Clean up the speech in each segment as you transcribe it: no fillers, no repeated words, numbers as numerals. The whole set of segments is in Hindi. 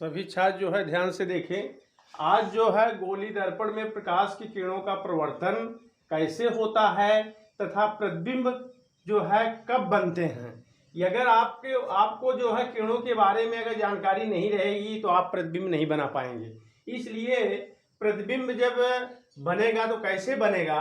सभी छात्र जो है ध्यान से देखें। आज जो है गोली दर्पण में प्रकाश की किरणों का प्रवर्तन कैसे होता है तथा प्रतिबिंब जो है कब बनते हैं। ये अगर आपको जो है किरणों के बारे में अगर जानकारी नहीं रहेगी तो आप प्रतिबिंब नहीं बना पाएंगे। इसलिए प्रतिबिंब जब बनेगा तो कैसे बनेगा,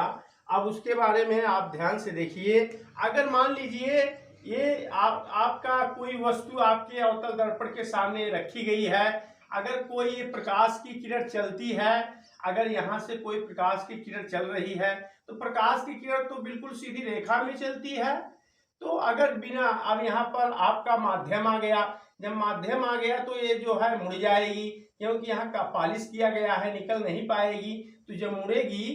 अब उसके बारे में आप ध्यान से देखिए। अगर मान लीजिए ये आपका कोई वस्तु आपके अवतल दर्पण के सामने रखी गई है, अगर कोई प्रकाश की किरण चलती है, अगर यहाँ से कोई प्रकाश की किरण चल रही है तो प्रकाश की किरण तो बिल्कुल सीधी रेखा में चलती है। तो अगर बिना, अब यहाँ पर आपका माध्यम आ गया, जब माध्यम आ गया तो ये जो है मुड़ जाएगी, क्योंकि यहाँ का पॉलिश किया गया है, निकल नहीं पाएगी। तो जब मुड़ेगी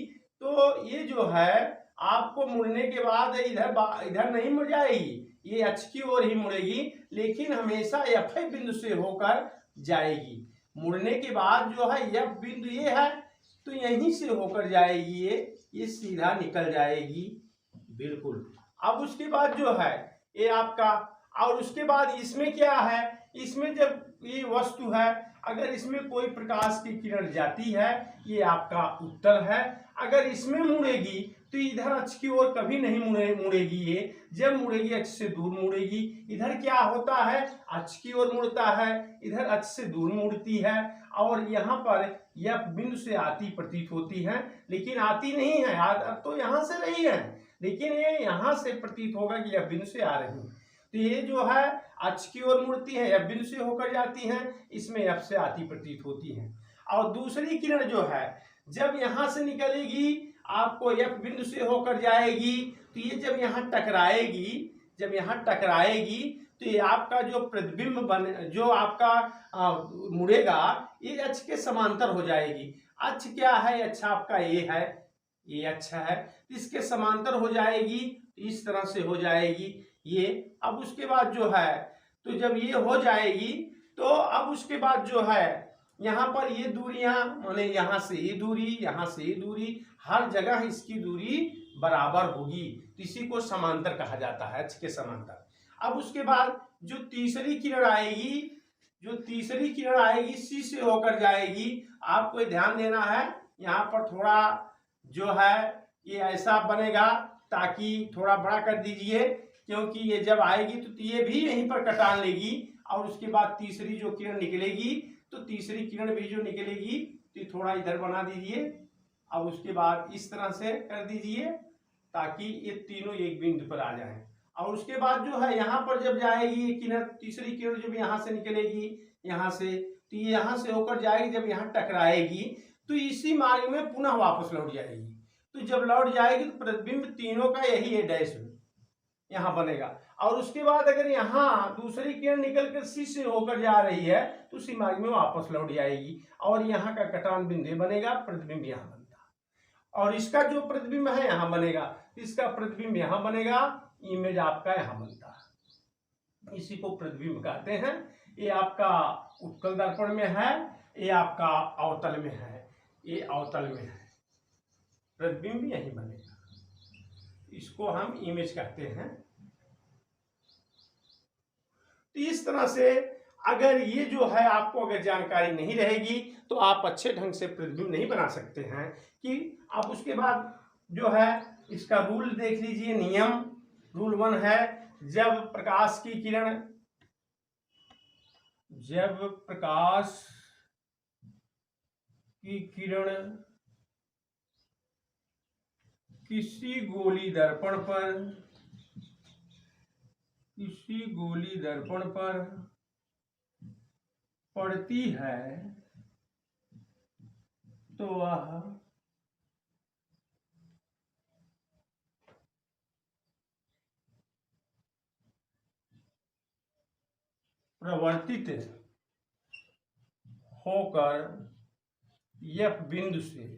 तो ये जो है आपको मुड़ने के बाद इधर नहीं मुड़ जाएगी, ये अक्ष की ओर ही मुड़ेगी, लेकिन हमेशा एफ बिंदु से होकर जाएगी। मुड़ने के बाद जो है एफ बिंदु ये है तो यहीं से होकर जाएगी, ये सीधा निकल जाएगी बिल्कुल। अब उसके बाद जो है ये आपका, और उसके बाद इसमें क्या है, इसमें जब ये वस्तु है अगर इसमें कोई प्रकाश की किरण जाती है, ये आपका उत्तल है। अगर इसमें मुड़ेगी तो इधर अक्ष की ओर कभी नहीं मुड़ेगी, ये जब मुड़ेगी अक्ष से दूर मुड़ेगी। इधर क्या होता है, अक्ष की ओर मुड़ता है, इधर अक्ष से दूर मुड़ती है, और यहाँ पर यह बिंदु से आती प्रतीत होती है, लेकिन आती नहीं है, तो यहाँ से रही है, लेकिन ये यहाँ से प्रतीत होगा कि यह बिंदु से आ रही है। तो ये जो है अक्ष की ओर मुड़ती है, एफ बिंदु से होकर जाती है, इसमें एफ से आती प्रतीत होती है। और दूसरी किरण जो है जब यहाँ से निकलेगी आपको एफ बिंदु से होकर जाएगी, तो ये जब यहाँ टकराएगी, जब यहाँ टकराएगी तो ये आपका जो प्रतिबिंब जो आपका मुड़ेगा ये अक्ष के समांतर हो जाएगी। अक्ष क्या है, अक्ष आपका ये है, ये अच्छा है, इसके समांतर हो जाएगी, इस तरह से हो जाएगी ये। अब उसके बाद जो है तो जब ये हो जाएगी तो अब उसके बाद जो है यहाँ पर ये दूरियां, माने यहाँ से ये दूरी, यहाँ से ये दूरी, हर जगह इसकी दूरी बराबर होगी, इसी को समांतर कहा जाता है, अक्ष के समांतर। अब उसके बाद जो तीसरी किरण आएगी, जो तीसरी किरण आएगी सी से होकर जाएगी। आपको ध्यान देना है, यहाँ पर थोड़ा जो है ये ऐसा बनेगा, ताकि थोड़ा बड़ा कर दीजिए, क्योंकि ये जब आएगी तो ये भी यहीं पर कटान लेगी। और उसके बाद तीसरी जो किरण निकलेगी तो तीसरी किरण भी जो निकलेगी तो थोड़ा इधर बना दीजिए। अब उसके बाद इस तरह से कर दीजिए ताकि ये तीनों एक बिंदु पर आ जाएं। और उसके बाद जो है यहाँ पर जब जाएगी ये किरण, तीसरी किरण जब यहाँ से निकलेगी, यहाँ से, तो ये यहाँ से होकर जाएगी, जब यहाँ टकराएगी तो इसी मार्ग में पुनः वापस लौट जाएगी। तो जब लौट जाएगी तो प्रतिबिंब तीनों का यही है, डैश यहाँ बनेगा। और उसके बाद अगर यहाँ दूसरी किरण निकल कर सी से होकर जा रही है तो उसी मार्ग में वापस लौट जाएगी, और यहाँ का कटान बिंदु बनेगा, प्रतिबिंब यहाँ बनता, और इसका जो प्रतिबिंब है यहाँ बनेगा, इसका प्रतिबिंब यहाँ बनेगा, इमेज आपका यहाँ बनता है, इसी को प्रतिबिंब कहते हैं। ये आपका उत्तल दर्पण में है, ये आपका अवतल में है, ये अवतल में है, प्रतिबिंब यही बनेगा, इसको हम इमेज कहते हैं। तो इस तरह से अगर ये जो है आपको अगर जानकारी नहीं रहेगी तो आप अच्छे ढंग से प्रतिबिंब नहीं बना सकते हैं। कि आप उसके बाद जो है इसका रूल देख लीजिए, नियम रूल 1 है, जब प्रकाश की किरण, जब प्रकाश की किरण किसी गोली दर्पण पर, किसी गोली दर्पण पर पड़ती है तो वह प्रवर्तित होकर एफ बिंदु से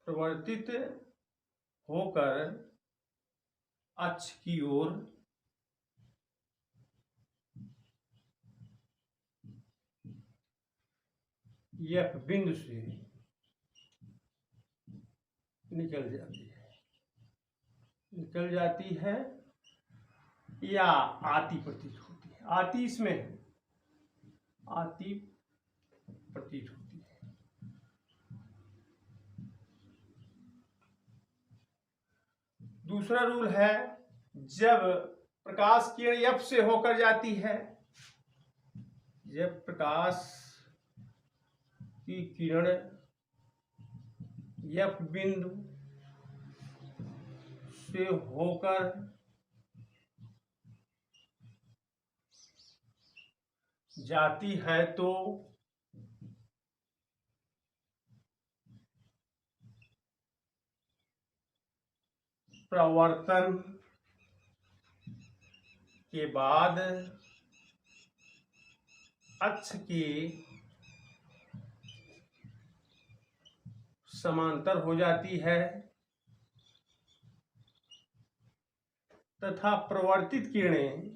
प्रवर्तित होकर अक्ष की ओर एफ बिंदु से निकल जाती है, निकल जाती है या आती प्रतीत होती है। आती इसमें है, आती प्रतीत होती है। दूसरा रूल है, जब प्रकाश किरण एफ से होकर जाती है, जब प्रकाश की किरण एफ बिंदु से होकर जाती है तो प्रवर्तन के बाद अक्ष के समांतर हो जाती है तथा प्रवर्तित किरणें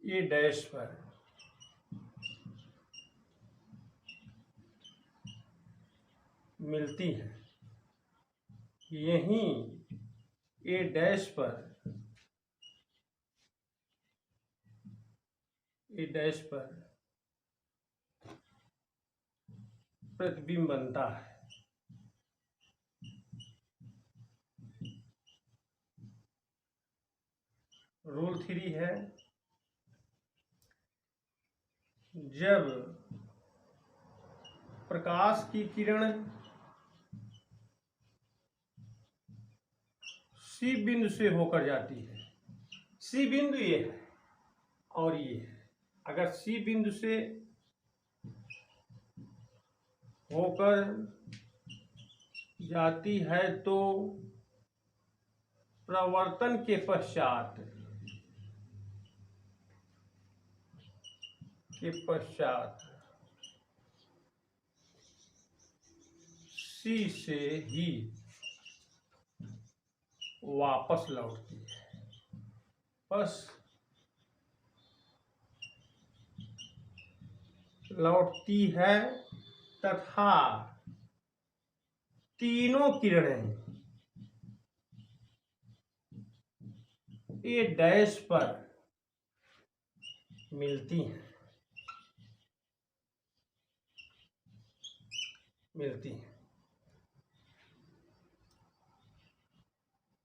ए डैश पर मिलती हैं। यहीं ए डैश पर प्रतिबिंब बनता है। रूल 3 है, जब प्रकाश की किरण सी बिंदु से होकर जाती है, सी बिंदु ये है और ये है, अगर सी बिंदु से होकर जाती है तो प्रवर्तन के पश्चात सी से ही वापस लौटती है। बस लौटती है तथा तीनों किरणें ए डैश पर मिलती हैं।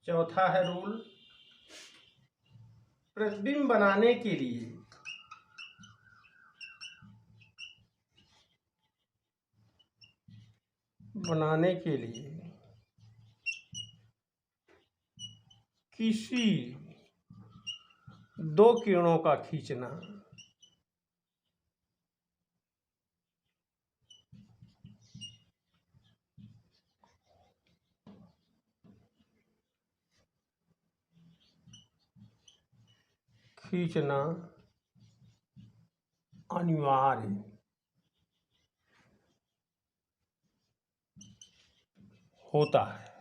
चौथा है रूल, प्रतिबिंब बनाने के लिए किसी दो किरणों का खींचना अनिवार्य होता है।